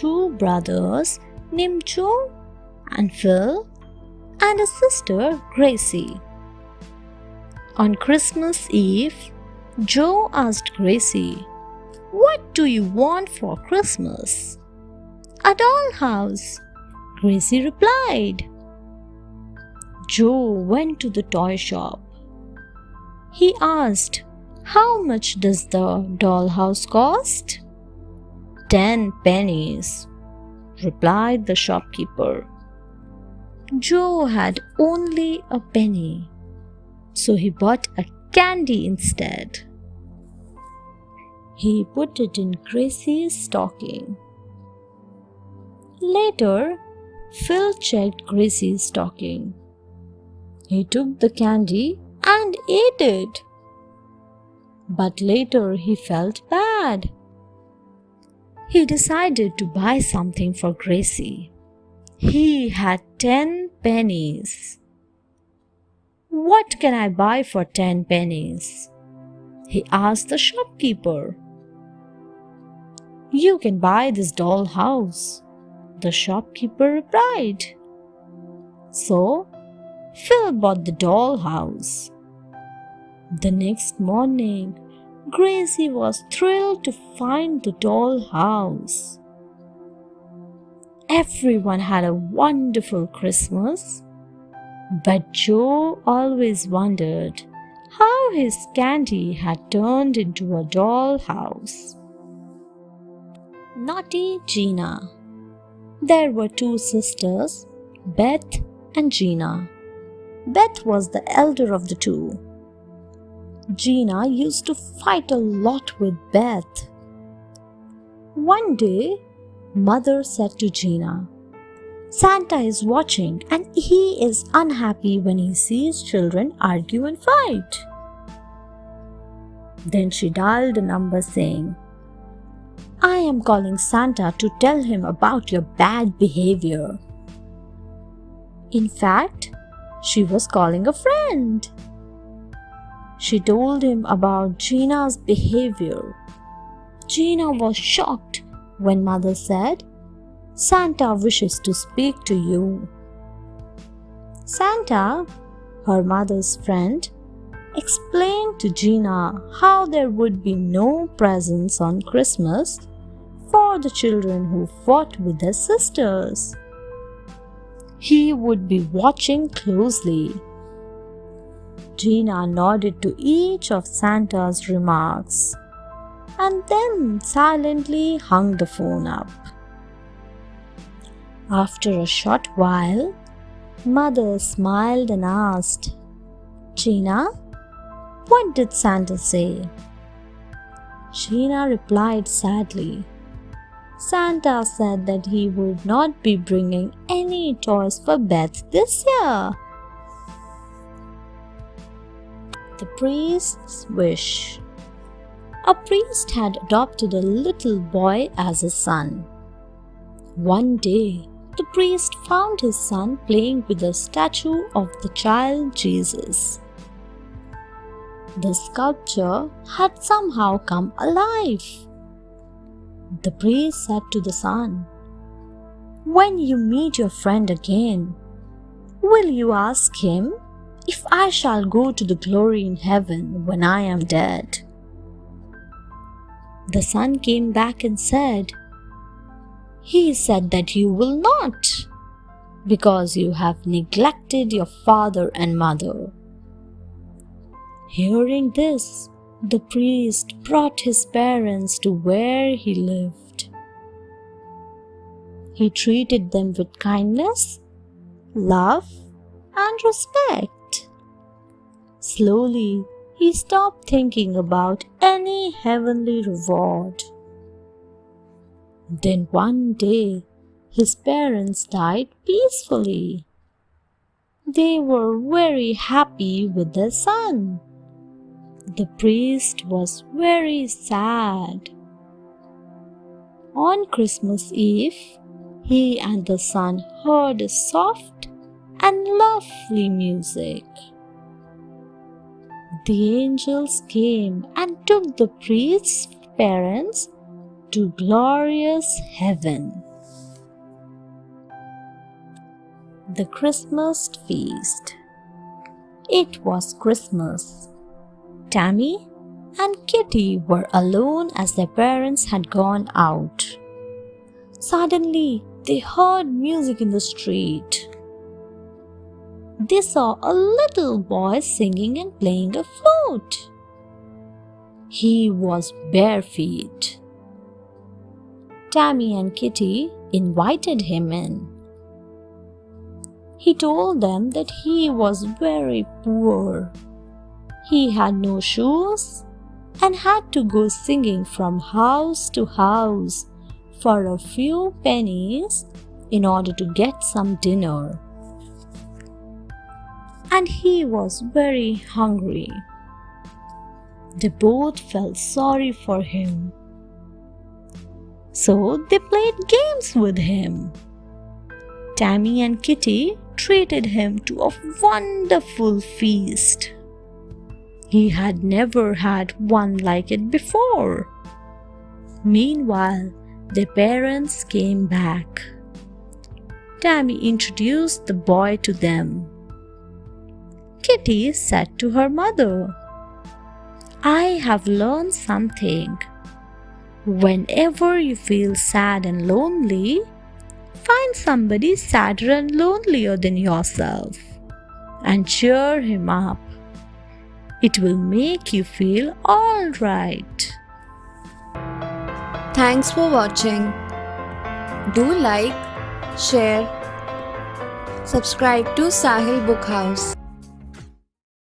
two brothers named Joe and Phil and a sister, Gracie. On Christmas Eve, Joe asked Gracie, "What do you want for Christmas?" "A dollhouse," Gracie replied. Joe went to the toy shop. He asked, "How much does the dollhouse cost?" "10 pennies," replied the shopkeeper. Joe had only a penny, so he bought a candy instead. He put it in Gracie's stocking. Later, Phil checked Gracie's stocking. He took the candy and ate it. But later he felt bad. He decided to buy something for Gracie. He had 10 pennies. "What can I buy for 10 pennies?" he asked the shopkeeper. "You can buy this dollhouse," the shopkeeper replied. So, Phil bought the dollhouse. The next morning, Gracie was thrilled to find the dollhouse. Everyone had a wonderful Christmas, but Joe always wondered how his candy had turned into a dollhouse. Naughty Gina. There were two sisters, Beth and Gina. Beth was the elder of the two. Gina used to fight a lot with Beth. One day, Mother said to Gina, "Santa is watching and he is unhappy when he sees children argue and fight." Then she dialed a number saying, "I am calling Santa to tell him about your bad behavior." In fact, she was calling a friend. She told him about Gina's behavior. Gina was shocked when Mother said, "Santa wishes to speak to you." Santa, her mother's friend, explained to Gina how there would be no presents on Christmas for the children who fought with their sisters. He would be watching closely. Gina nodded to each of Santa's remarks and then silently hung the phone up. After a short while, Mother smiled and asked, "Gina, what did Santa say?" Gina replied sadly, "Santa said that he would not be bringing any toys for Beth this year." The priest's wish. A priest had adopted a little boy as a son. One day, the priest found his son playing with a statue of the child Jesus. The sculpture had somehow come alive. The priest said to the son, "When you meet your friend again, will you ask him if I shall go to the glory in heaven when I am dead?" The son came back and said, "He said that you will not, because you have neglected your father and mother." Hearing this, the priest brought his parents to where he lived. He treated them with kindness, love, and respect. Slowly, he stopped thinking about any heavenly reward. Then one day, his parents died peacefully. They were very happy with their son. The priest was very sad. On Christmas Eve, he and the son heard soft and lovely music. The angels came and took the priest's parents to glorious heaven. The Christmas Feast. It was Christmas. Tammy and Kitty were alone as their parents had gone out. Suddenly, they heard music in the street. They saw a little boy singing and playing a flute. He was barefoot. Tammy and Kitty invited him in. He told them that he was very poor. He had no shoes and had to go singing from house to house for a few pennies in order to get some dinner. And he was very hungry. They both felt sorry for him. So they played games with him. Tammy and Kitty treated him to a wonderful feast. He had never had one like it before. Meanwhile, their parents came back. Tammy introduced the boy to them. Kitty said to her mother, "I have learned something. Whenever you feel sad and lonely, find somebody sadder and lonelier than yourself and cheer him up. It will make you feel all right." Thanks for watching. Do like, share, subscribe to Sahil Book House.